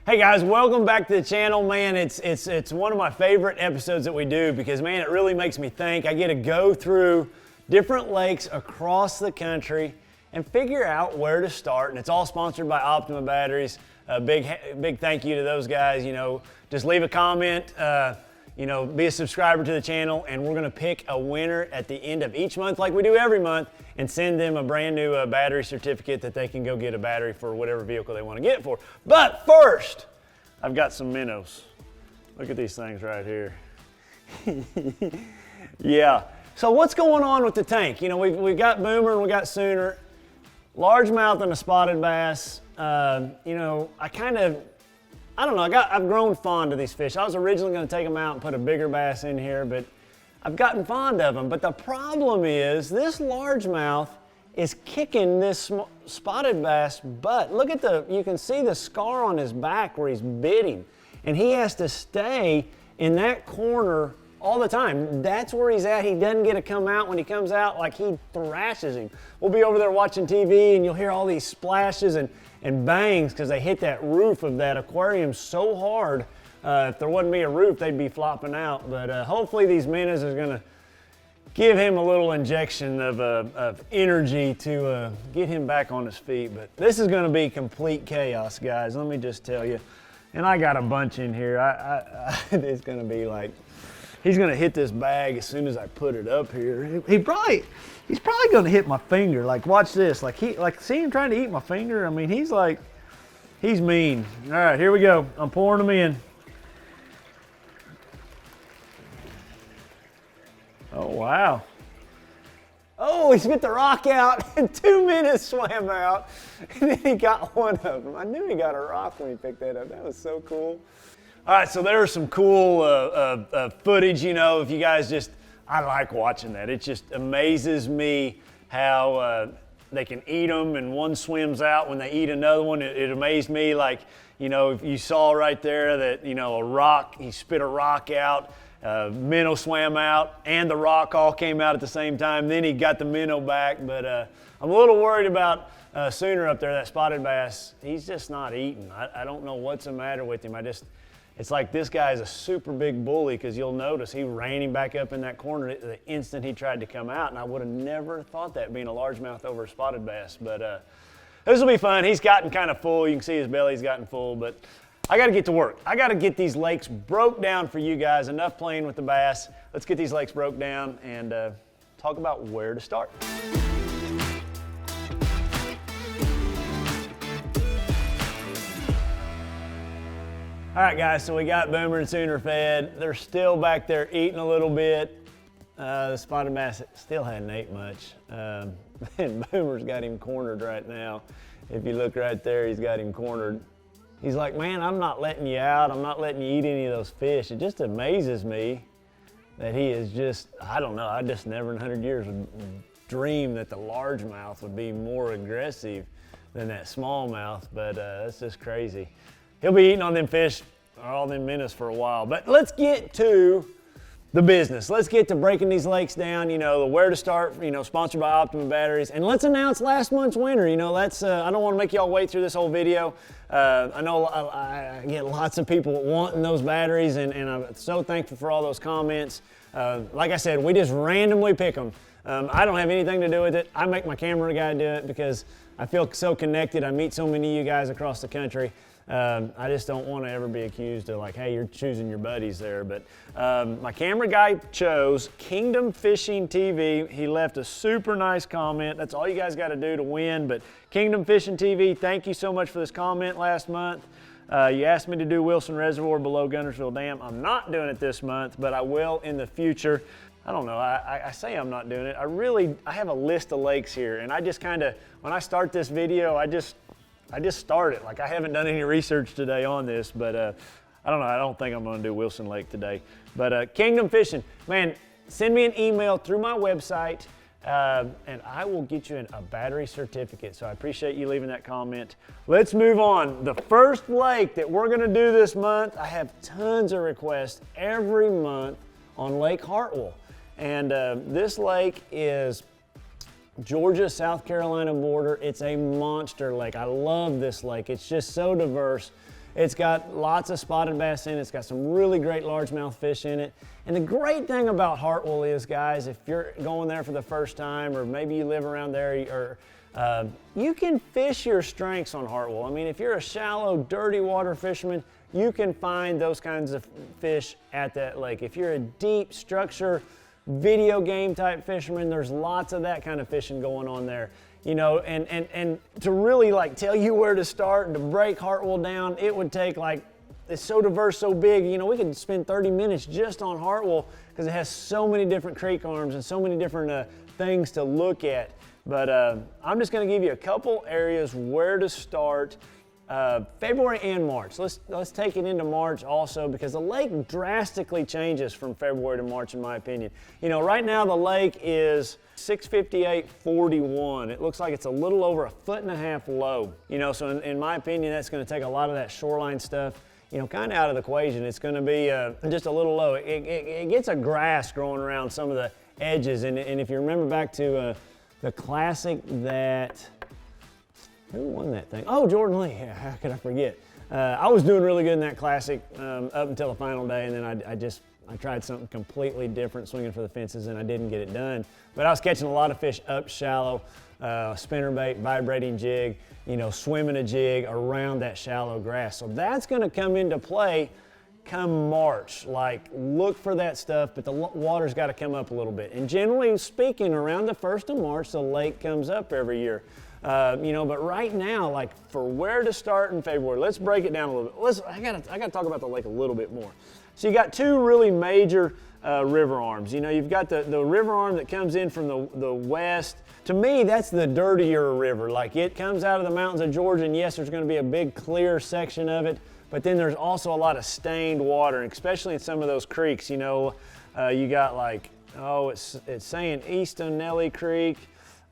Hey guys, welcome back to the channel. Man, it's one of my favorite episodes that we do because, man, it really makes me think. I get to go through different lakes across the country and figure out where to start. And it's all sponsored by Optima Batteries. A big thank you to those guys. You know, just leave a comment, be a subscriber to the channel, and we're gonna pick a winner at the end of each month like we do every month and send them a brand new battery certificate that they can go get a battery for whatever vehicle they wanna get it for. But first, I've got some minnows. Look at these things right here. Yeah, so what's going on with the tank? You know, we've got boomer and we got sooner, largemouth and a spotted bass. I've grown fond of these fish. I was originally gonna take them out and put a bigger bass in here, but I've gotten fond of them. But the problem is this largemouth is kicking this spotted bass butt. Look at you can see the scar on his back where he's biting. And he has to stay in that corner all the time. That's where he's at. He doesn't get to come out. When he comes out, like, he thrashes him. We'll be over there watching TV and you'll hear all these splashes and bangs because they hit that roof of that aquarium so hard. If there wouldn't be a roof, they'd be flopping out. But hopefully these minnows are gonna give him a little injection of energy to get him back on his feet. But this is gonna be complete chaos, guys. Let me just tell you. And I got a bunch in here. It's gonna be like, he's gonna hit this bag as soon as I put it up here. He's probably gonna hit my finger. Like, watch this. See him trying to eat my finger? I mean, he's mean. All right, here we go. I'm pouring them in. Oh, wow. Oh, he spit the rock out and 2 minutes swam out. And then he got one of them. I knew he got a rock when he picked that up. That was so cool. All right, so there's some cool footage, you know, if you guys I like watching that. It just amazes me how they can eat them and one swims out when they eat another one. It amazed me, like, you know, if you saw right there that, you know, he spit a rock out, minnow swam out, and the rock all came out at the same time. Then he got the minnow back, but I'm a little worried about Sooner up there, that spotted bass. He's just not eating. I don't know what's the matter with him. It's like this guy is a super big bully, because you'll notice he ran him back up in that corner the instant he tried to come out, and I would have never thought that being a largemouth over a spotted bass. But this will be fun. He's gotten kind of full. You can see his belly's gotten full, but I got to get to work. I got to get these lakes broke down for you guys. Enough playing with the bass. Let's get these lakes broke down and talk about where to start. All right, guys, so we got Boomer and Sooner fed. They're still back there eating a little bit. The spotted bass still hadn't ate much. And Boomer's got him cornered right now. If you look right there, he's got him cornered. He's like, man, I'm not letting you out. I'm not letting you eat any of those fish. It just amazes me that he is just, I don't know, I just never in 100 years would dream that the largemouth would be more aggressive than that smallmouth, but that's just crazy. He'll be eating on them fish or all them minnows for a while. But let's get to the business. Let's get to breaking these lakes down, you know, where to start, you know, sponsored by Optima Batteries. And let's announce last month's winner. You know, that's, I don't want to make y'all wait through this whole video. I know I get lots of people wanting those batteries, and I'm so thankful for all those comments. Like I said, we just randomly pick them. I don't have anything to do with it. I make my camera guy do it because I feel so connected. I meet so many of you guys across the country. I just don't want to ever be accused of, like, hey, you're choosing your buddies there. But my camera guy chose Kingdom Fishing TV. He left a super nice comment. That's all you guys got to do to win. But Kingdom Fishing TV, thank you so much for this comment last month. You asked me to do Wilson Reservoir below Guntersville Dam. I'm not doing it this month, but I will in the future. I don't know, I say I'm not doing it. I have a list of lakes here, and I just kind of, when I start this video, I just start it. Like, I haven't done any research today on this, but I don't know. I don't think I'm going to do Wilson Lake today. But Kingdom Fishing, man, send me an email through my website, and I will get you a battery certificate. So I appreciate you leaving that comment. Let's move on. The first lake that we're going to do this month, I have tons of requests every month on Lake Hartwell. And this lake is Georgia-South Carolina border. It's a monster lake. I love this lake. It's just so diverse. It's got lots of spotted bass in it. It's got some really great largemouth fish in it. And the great thing about Hartwell is, guys, if you're going there for the first time, or maybe you live around there, or you can fish your strengths on Hartwell. I mean, if you're a shallow, dirty water fisherman, you can find those kinds of fish at that lake. If you're a deep structure, video game type fisherman, there's lots of that kind of fishing going on there. You know, and to really like tell you where to start and to break Hartwell down, it would take like, it's so diverse, so big. You know, we could spend 30 minutes just on Hartwell because it has so many different creek arms and so many different things to look at. But I'm just going to give you a couple areas where to start. February and March. Let's take it into March also, because the lake drastically changes from February to March, in my opinion. You know, right now the lake is 658.41. It looks like it's a little over 1.5 feet low. You know, so in my opinion, that's going to take a lot of that shoreline stuff, you know, kind of out of the equation. It's going to be just a little low. It gets a grass growing around some of the edges, and if you remember back to the classic that. Who won that thing? Oh, Jordan Lee. Yeah, how could I forget? I was doing really good in that classic up until the final day, and then I tried something completely different, swinging for the fences, and I didn't get it done. But I was catching a lot of fish up shallow, spinnerbait, vibrating jig, you know, swimming a jig around that shallow grass. So that's going to come into play come March. Like, look for that stuff, but the water's got to come up a little bit. And generally speaking, around the 1st of March, the lake comes up every year. You know, but right now, like for where to start in February, let's break it down a little bit. I gotta talk about the lake a little bit more. So you got two really major river arms. You know, you've got the river arm that comes in from the west. To me, that's the dirtier river. Like, it comes out of the mountains of Georgia, and yes, there's going to be a big clear section of it, but then there's also a lot of stained water, especially in some of those creeks. You know, you got like, it's saying East O'Nelly Creek.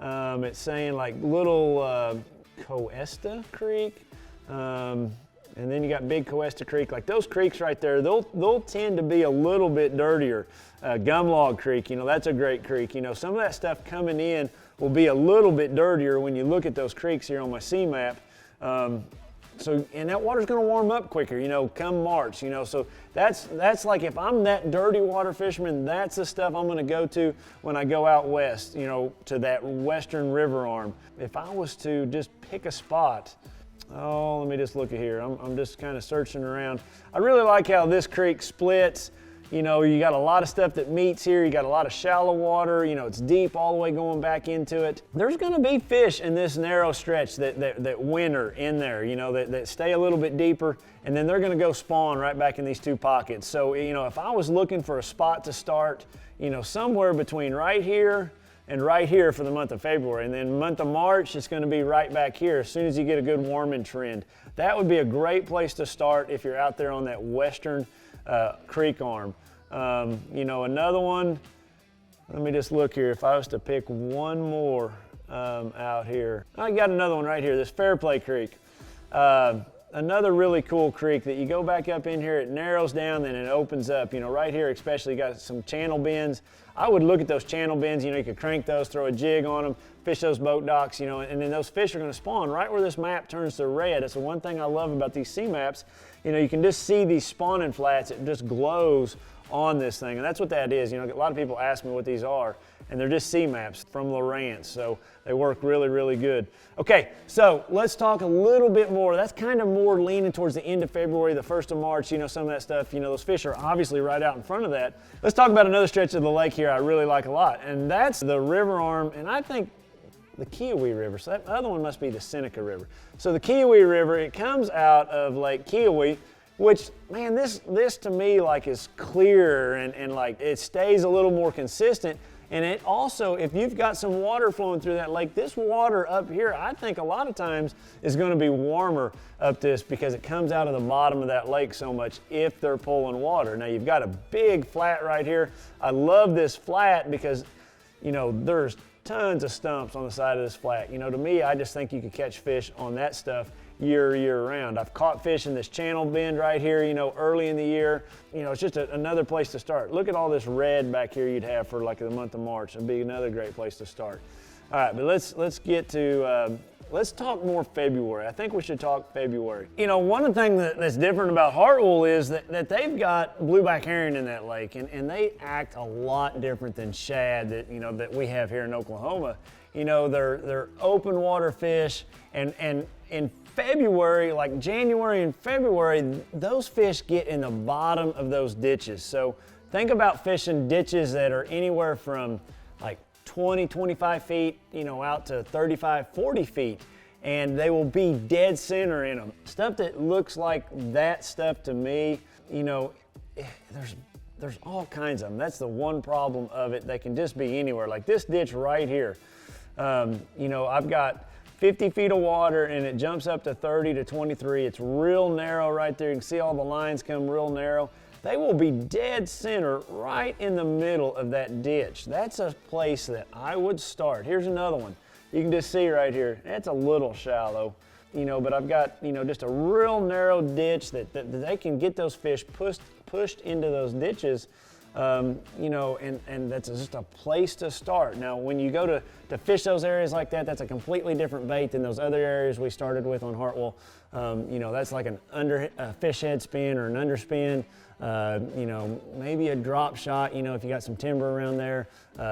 It's saying like Little Coesta Creek, and then you got Big Coesta Creek. Like those creeks right there, they'll tend to be a little bit dirtier. Gumlog Creek, you know, that's a great creek. You know, some of that stuff coming in will be a little bit dirtier when you look at those creeks here on my sea map. And that water's going to warm up quicker, you know, come March, you know. So that's like, if I'm that dirty water fisherman, that's the stuff I'm going to go to when I go out west, you know, to that western river arm. If I was to just pick a spot, let me just look at here. I'm just kind of searching around. I really like how this creek splits. You know, you got a lot of stuff that meets here. You got a lot of shallow water. You know, it's deep all the way going back into it. There's going to be fish in this narrow stretch that winter in there, you know, that stay a little bit deeper, and then they're going to go spawn right back in these two pockets. So, you know, if I was looking for a spot to start, you know, somewhere between right here and right here for the month of February, and then month of March, it's going to be right back here as soon as you get a good warming trend. That would be a great place to start if you're out there on that western creek arm. You know, another one, let me just look here. If I was to pick one more out here, I got another one right here, this Fairplay Creek. Another really cool creek that you go back up in here, it narrows down, then it opens up. You know, right here especially, you got some channel bends. I would look at those channel bends. You know, you could crank those, throw a jig on them, fish those boat docks, you know, and then those fish are going to spawn right where this map turns to red. That's the one thing I love about these sea maps. You know, you can just see these spawning flats. It just glows on this thing, and that's what that is. You know, a lot of people ask me what these are, and they're just sea maps from Lowrance, so they work really, really good. Okay, so let's talk a little bit more. That's kind of more leaning towards the end of February, the 1st of March, you know, some of that stuff. You know, those fish are obviously right out in front of that. Let's talk about another stretch of the lake here I really like a lot, and that's the river arm, and I think the Kiwi River. So that other one must be the Seneca River. So the Kiwi River, it comes out of Lake Kiwi, which, man, this to me like is clear and like it stays a little more consistent. And it also, if you've got some water flowing through that lake, this water up here, I think a lot of times is going to be warmer up this because it comes out of the bottom of that lake so much if they're pulling water. Now you've got a big flat right here. I love this flat because, you know, there's tons of stumps on the side of this flat. You know, to me, I just think you could catch fish on that stuff year round. I've caught fish in this channel bend right here, you know, early in the year. You know, it's just another place to start. Look at all this red back here you'd have for like the month of March. It'd be another great place to start. All right, but let's get to let's talk more February. I think we should talk February. You know, one of the things that's different about Hartwell is that they've got blueback herring in that lake, and they act a lot different than shad that, you know, that we have here in Oklahoma. You know, they're open water fish, and in February, like January and February, those fish get in the bottom of those ditches. So think about fishing ditches that are anywhere from like 20, 25 feet, you know, out to 35, 40 feet, and they will be dead center in them. Stuff that looks like that stuff to me, you know, there's all kinds of them. That's the one problem of it. They can just be anywhere. Like this ditch right here, you know, I've got 50 feet of water and it jumps up to 30 to 23. It's real narrow right there. You can see all the lines come real narrow. They will be dead center right in the middle of that ditch. That's a place that I would start. Here's another one. You can just see right here. It's a little shallow, you know, but I've got, you know, just a real narrow ditch that they can get those fish pushed into those ditches, you know, and that's just a place to start. Now, when you go to fish those areas like that, that's a completely different bait than those other areas we started with on Hartwell. You know, that's like a fish head spin or an underspin. You know, maybe a drop shot, you know, if you got some timber around there.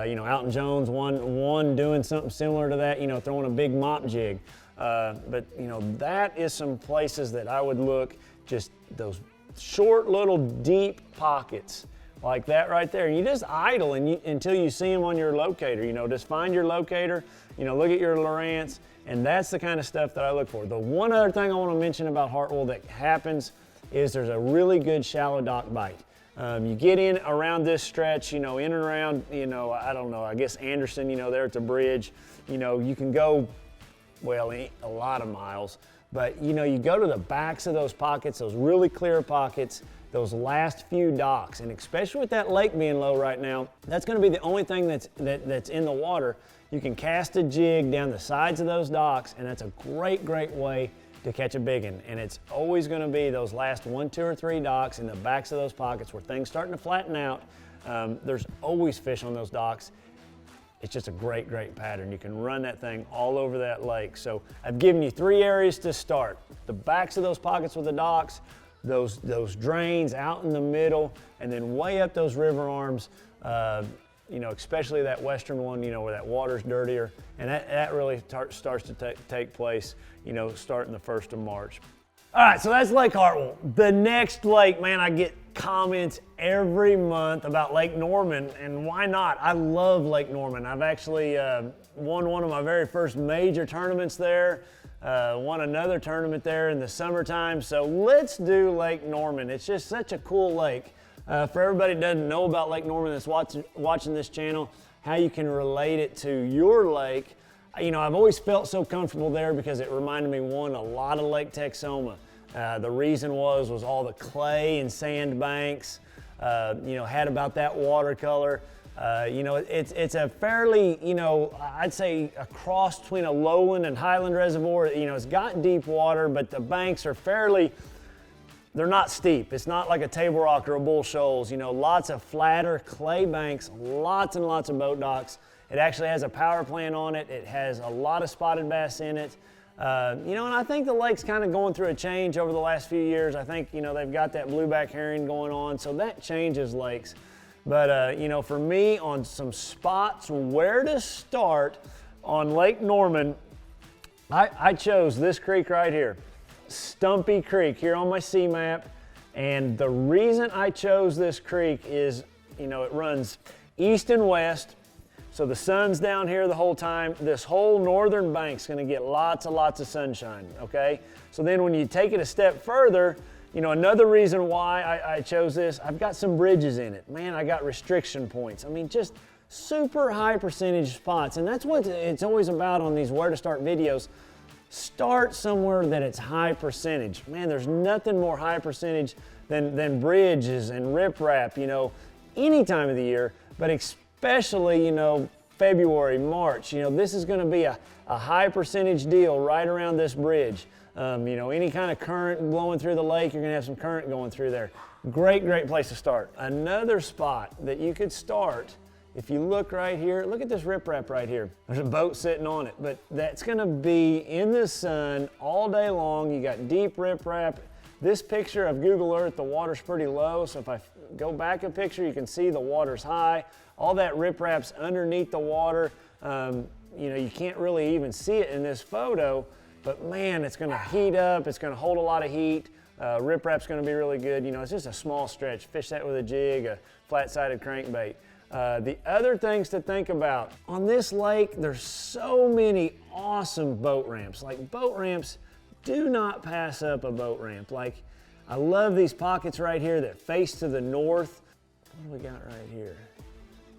You know, out in Jones, one doing something similar to that, you know, throwing a big mop jig. But, you know, that is some places that I would look, just those short little deep pockets like that right there. And you just idle until you see them on your locator. You know, just find your locator, you know, look at your Lowrance, and that's the kind of stuff that I look for. The one other thing I want to mention about Hartwell that happens is there's a really good shallow dock bite. You get in around this stretch, you know, in and around, you know, I don't know, I guess Anderson, you know, there at the bridge, you know, you can go, well, a lot of miles, but, you know, you go to the backs of those pockets, those really clear pockets, those last few docks, and especially with that lake being low right now, that's going to be the only thing that's in the water. You can cast a jig down the sides of those docks, and that's a great way to catch a big one. And it's always going to be those last 1, 2, or 3 docks in the backs of those pockets where things starting to flatten out. There's always fish on those docks. It's just a great pattern. You can run that thing all over that lake. So I've given you 3 areas to start. The backs of those pockets with the docks, those drains out in the middle, and then way up those river arms, you know, especially that western one, you know, where that water's dirtier. And that really starts to take place, you know, starting the 1st of March. All right, so that's Lake Hartwell. The next lake, man, I get comments every month about Lake Norman, and why not? I love Lake Norman. I've actually won one of my very first major tournaments there, won another tournament there in the summertime, so let's do Lake Norman. It's just such a cool lake. For everybody that doesn't know about Lake Norman that's watching this channel, how you can relate it to your lake. You know, I've always felt so comfortable there because it reminded me, one, a lot of Lake Texoma. The reason was all the clay and sand banks, you know, had about that watercolor. You know, it's a fairly, you know, I'd say a cross between a lowland and highland reservoir. You know, it's got deep water, but the banks are they're not steep. It's not like a Table Rock or a Bull Shoals. You know, lots of flatter clay banks, lots and lots of boat docks. It actually has a power plant on it. It has a lot of spotted bass in it. You know, and I think the lake's kind of going through a change over the last few years. I think, you know, they've got that blueback herring going on, so that changes lakes. But, you know, for me, on some spots where to start on Lake Norman, I chose this creek right here, Stumpy Creek, here on my sea map. And the reason I chose this creek is, you know, it runs east and west. So the sun's down here the whole time. This whole northern bank's gonna get lots of sunshine, okay? So then when you take it a step further, you know, another reason why I chose this, I've got some bridges in it. Man, I got restriction points. I mean, just super high percentage spots. And that's what it's always about on these where to start videos. Start somewhere that it's high percentage. Man, there's nothing more high percentage than bridges and riprap, you know, any time of the year, but especially, you know, February, March. You know, this is going to be a high percentage deal right around this bridge. You know, any kind of current blowing through the lake, you're going to have some current going through there. Great place to start. Another spot that you could start If you look right here, look at this riprap right here. There's a boat sitting on it, but that's gonna be in the sun all day long. You got deep riprap. This picture of Google Earth, the water's pretty low, so if I go back a picture, you can see the water's high. All that riprap's underneath the water. You know, you can't really even see it in this photo, but man, it's gonna heat up, it's gonna hold a lot of heat. Riprap's gonna be really good. You know, it's just a small stretch. Fish that with a jig, a flat-sided crankbait. The other things to think about, on this lake, there's so many awesome boat ramps. Like boat ramps, do not pass up a boat ramp. Like, I love these pockets right here that face to the north. What do we got right here?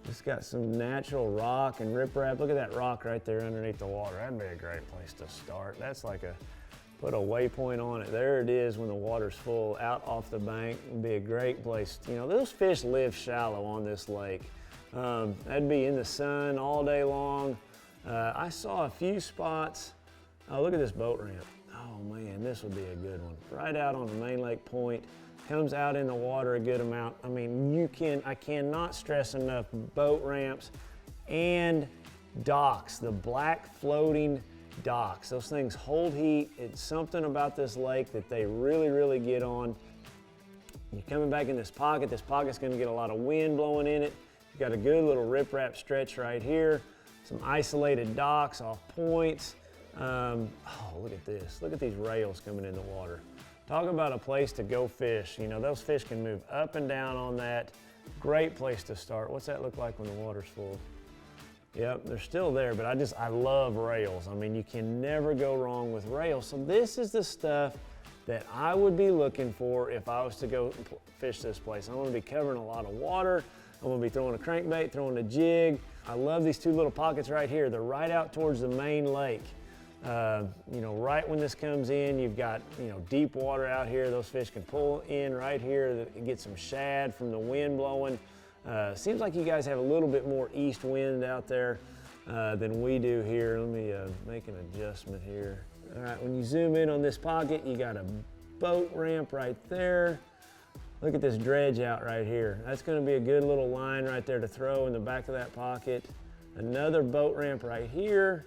Just got some natural rock and riprap. Look at that rock right there underneath the water. That'd be a great place to start. That's like put a waypoint on it. There it is when the water's full, out off the bank. It'd be a great place. You know, those fish live shallow on this lake. That'd be in the sun all day long. I saw a few spots. Oh, look at this boat ramp. Oh man, this would be a good one. Right out on the main lake point. Comes out in the water a good amount. I mean, I cannot stress enough boat ramps and docks, the black floating docks. Those things hold heat. It's something about this lake that they really, really get on. You're coming back in this pocket's gonna get a lot of wind blowing in it. You got a good little riprap stretch right here. Some isolated docks off points. Oh, look at this. Look at these rails coming in the water. Talk about a place to go fish. You know, those fish can move up and down on that. Great place to start. What's that look like when the water's full? Yep, they're still there, but I love rails. I mean, you can never go wrong with rails. So this is the stuff that I would be looking for if I was to go fish this place. I'm gonna be covering a lot of water. I'm gonna be throwing a crankbait, throwing a jig. I love these two little pockets right here. They're right out towards the main lake. You know, right when this comes in, you've got, you know, deep water out here. Those fish can pull in right here, get some shad from the wind blowing. Seems like you guys have a little bit more east wind out there than we do here. Let me make an adjustment here. All right, when you zoom in on this pocket, you got a boat ramp right there. Look at this dredge out right here. That's gonna be a good little line right there to throw in the back of that pocket. Another boat ramp right here.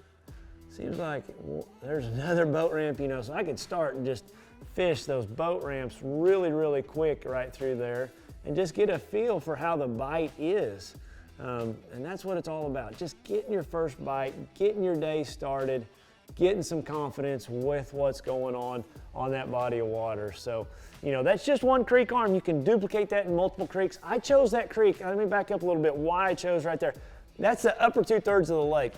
Seems like there's another boat ramp, you know, so I could start and just fish those boat ramps really, really quick right through there and just get a feel for how the bite is. And that's what it's all about. Just getting your first bite, getting your day started, getting some confidence with what's going on that body of water. So, you know, that's just one creek arm. You can duplicate that in multiple creeks. I chose that creek. Let me back up a little bit. Why I chose right there. That's the upper 2/3 of the lake.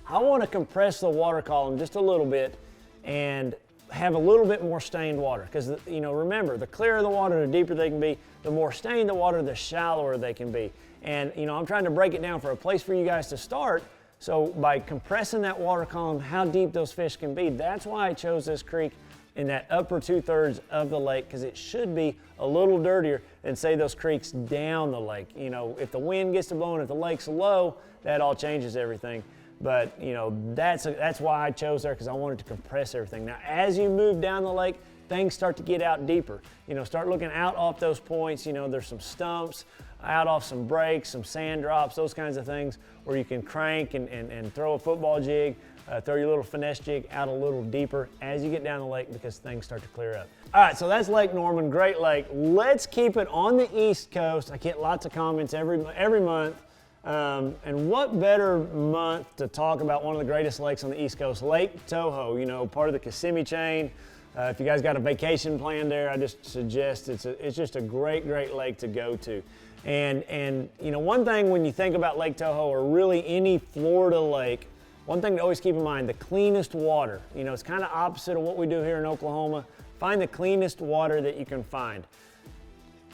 I want to compress the water column just a little bit and have a little bit more stained water. Because, you know, remember, the clearer the water, the deeper they can be. The more stained the water, the shallower they can be. And, you know, I'm trying to break it down for a place for you guys to start. So by compressing that water column, how deep those fish can be, that's why I chose this creek in that upper 2/3 of the lake, because it should be a little dirtier than, say, those creeks down the lake. You know, if the wind gets to blowing, if the lake's low, that all changes everything. But, you know, that's why I chose there, because I wanted to compress everything. Now, as you move down the lake, things start to get out deeper. You know, start looking out off those points. You know, there's some stumps, out off some breaks, some sand drops, those kinds of things where you can crank and throw a football jig, throw your little finesse jig out a little deeper as you get down the lake, because things start to clear up. All right, so that's Lake Norman, great lake. Let's keep it on the East Coast. I get lots of comments every month. And what better month to talk about one of the greatest lakes on the East Coast, Lake Toho, you know, part of the Kissimmee chain. If you guys got a vacation planned there, I just suggest it's just a great, great lake to go to. And you know, one thing when you think about Lake Toho, or really any Florida lake, one thing to always keep in mind, the cleanest water. You know, it's kind of opposite of what we do here in Oklahoma. Find the cleanest water that you can find.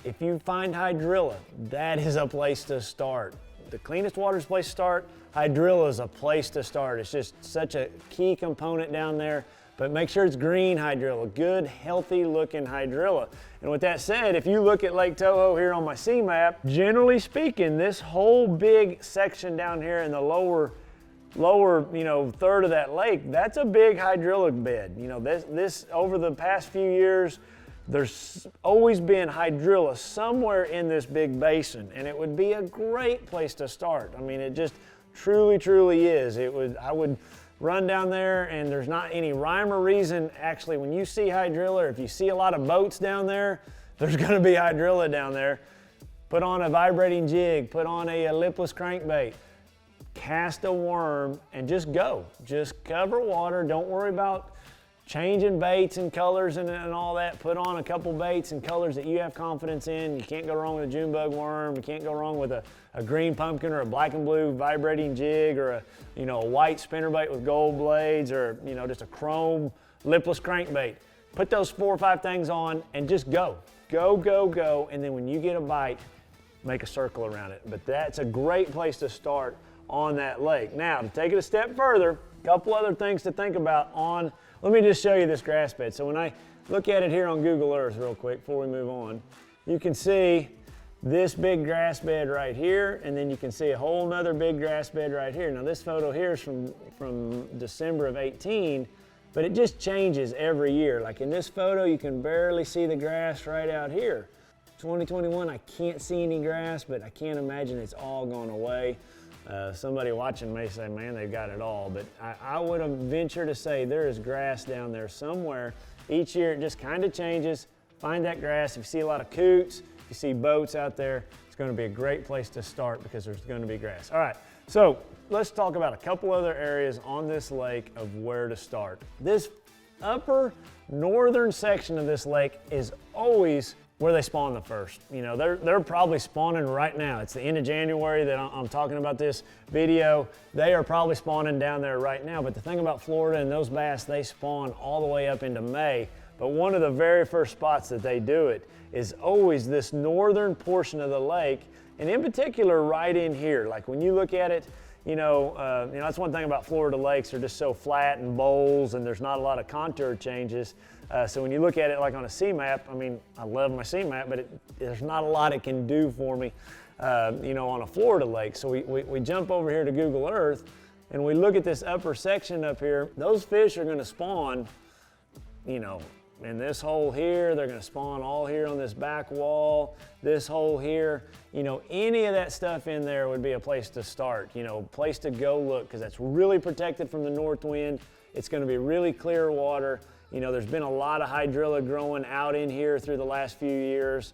If you find hydrilla, that is a place to start. The cleanest water is a place to start. Hydrilla is a place to start. It's just such a key component down there. But make sure it's green hydrilla, good, healthy looking hydrilla. And with that said, if you look at Lake Toho here on my sea map, generally speaking, this whole big section down here in the lower, you know, third of that lake, that's a big hydrilla bed. You know, this over the past few years, there's always been hydrilla somewhere in this big basin, and it would be a great place to start. I mean, it just truly is. I would run down there, and there's not any rhyme or reason. Actually, when you see hydrilla, or if you see a lot of boats down there, there's gonna be hydrilla down there. Put on a vibrating jig, put on a lipless crankbait, cast a worm, and just go. Just cover water, don't worry about changing baits and colors and all that. Put on a couple baits and colors that you have confidence in. You can't go wrong with a June bug worm. You can't go wrong with a green pumpkin or a black and blue vibrating jig, or a white spinnerbait with gold blades, or just a chrome lipless crankbait. Put those 4 or 5 things on and just go. Go, and then when you get a bite, make a circle around it. But that's a great place to start on that lake. Now, to take it a step further, a couple other things to think about let me just show you this grass bed. So when I look at it here on Google Earth real quick before we move on, you can see this big grass bed right here, and then you can see a whole nother big grass bed right here. Now this photo here is from December of 18, but it just changes every year. Like in this photo, you can barely see the grass right out here. 2021, I can't see any grass, but I can't imagine it's all gone away. Somebody watching may say, man, they've got it all, but I would venture to say there is grass down there somewhere. Each year it just kind of changes. Find that grass. If you see a lot of coots, if you see boats out there, it's going to be a great place to start because there's going to be grass. All right, so let's talk about a couple other areas on this lake of where to start. This upper northern section of this lake is always where they spawn the first. They're probably spawning right now. It's the end of January that I'm talking about this video. They are probably spawning down there right now. But the thing about Florida and those bass, they spawn all the way up into May. But one of the very first spots that they do it is always this northern portion of the lake, and in particular right in here. Like when you look at it, that's one thing about Florida lakes. They're just so flat and bowls, and there's not a lot of contour changes. So when you look at it like on a sea map, I mean, I love my sea map, but there's not a lot it can do for me, on a Florida lake. So we jump over here to Google Earth, and we look at this upper section up here. Those fish are going to spawn, in this hole here. They're going to spawn all here on this back wall, this hole here. Any of that stuff in there would be a place to start, place to go look, because that's really protected from the north wind. It's going to be really clear water. There's been a lot of hydrilla growing out in here through the last few years.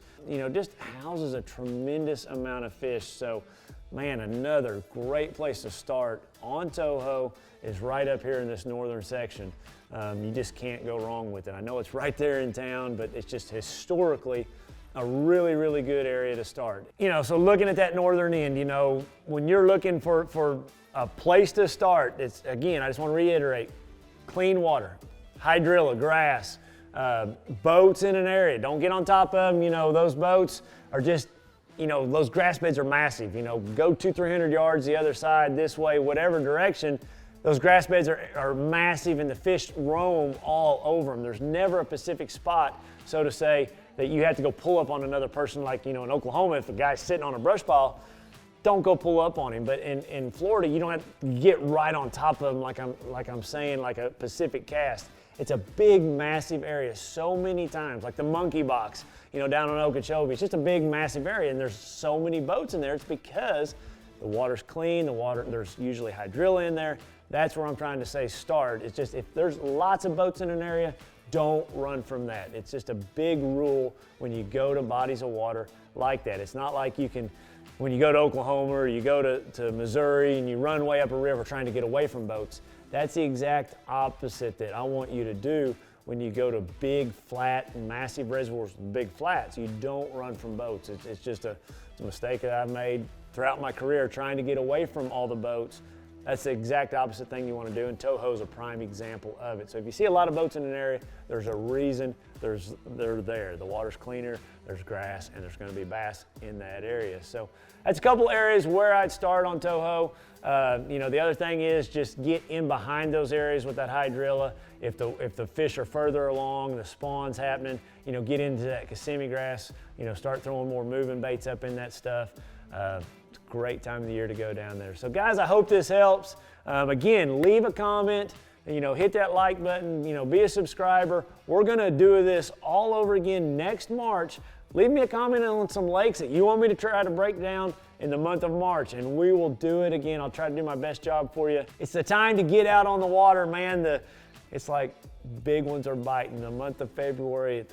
Just houses a tremendous amount of fish. So, man, another great place to start on Toho is right up here in this northern section. You just can't go wrong with it. I know it's right there in town, but it's just historically a really good area to start. So looking at that northern end, when you're looking for a place to start, it's, again, I just want to reiterate, clean water, hydrilla, grass, boats in an area. Don't get on top of them. Those boats are just, those grass beds are massive. Go 200-300 yards the other side, this way, whatever direction. Those grass beds are massive, and the fish roam all over them. There's never a specific spot, so to say, that you have to go pull up on another person. Like, in Oklahoma, if a guy's sitting on a brush pile, don't go pull up on him. But in Florida, you don't have to get right on top of them like I'm saying, like a Pacific cast. It's a big, massive area so many times, like the Monkey Box, down on Okeechobee. It's just a big, massive area, and there's so many boats in there. It's because the water's clean, there's usually hydrilla in there. That's where I'm trying to say start. It's just, if there's lots of boats in an area, don't run from that. It's just a big rule when you go to bodies of water like that. It's not like you can, when you go to Oklahoma or you go to Missouri and you run way up a river trying to get away from boats. That's the exact opposite that I want you to do when you go to big, flat, and massive reservoirs with big flats. You don't run from boats. It's just a mistake that I've made throughout my career trying to get away from all the boats. That's the exact opposite thing you want to do, and Toho is a prime example of it. So if you see a lot of boats in an area, there's a reason they're there. The water's cleaner, there's grass, and there's going to be bass in that area. So that's a couple areas where I'd start on Toho. The other thing is just get in behind those areas with that hydrilla. If the fish are further along, the spawn's happening, get into that Kissimmee grass, start throwing more moving baits up in that stuff. It's a great time of the year to go down there. So guys, I hope this helps. Again, leave a comment. hit that like button, be a subscriber. We're gonna do this all over again next March. Leave me a comment on some lakes that you want me to try to break down in the month of March, and we will do it again. I'll try to do my best job for you. It's the time to get out on the water, man. It's like big ones are biting. The month of February,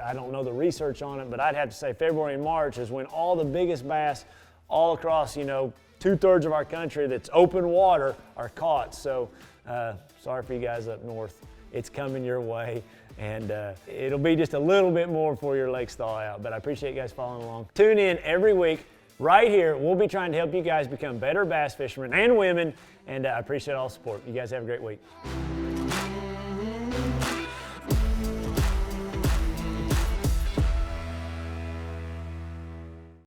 I don't know the research on it, but I'd have to say February and March is when all the biggest bass all across, 2/3 of our country that's open water are caught. So sorry for you guys up north. It's coming your way, and it'll be just a little bit more before your lakes thaw out, but I appreciate you guys following along. Tune in every week right here. We'll be trying to help you guys become better bass fishermen and women, and I appreciate all the support. You guys have a great week.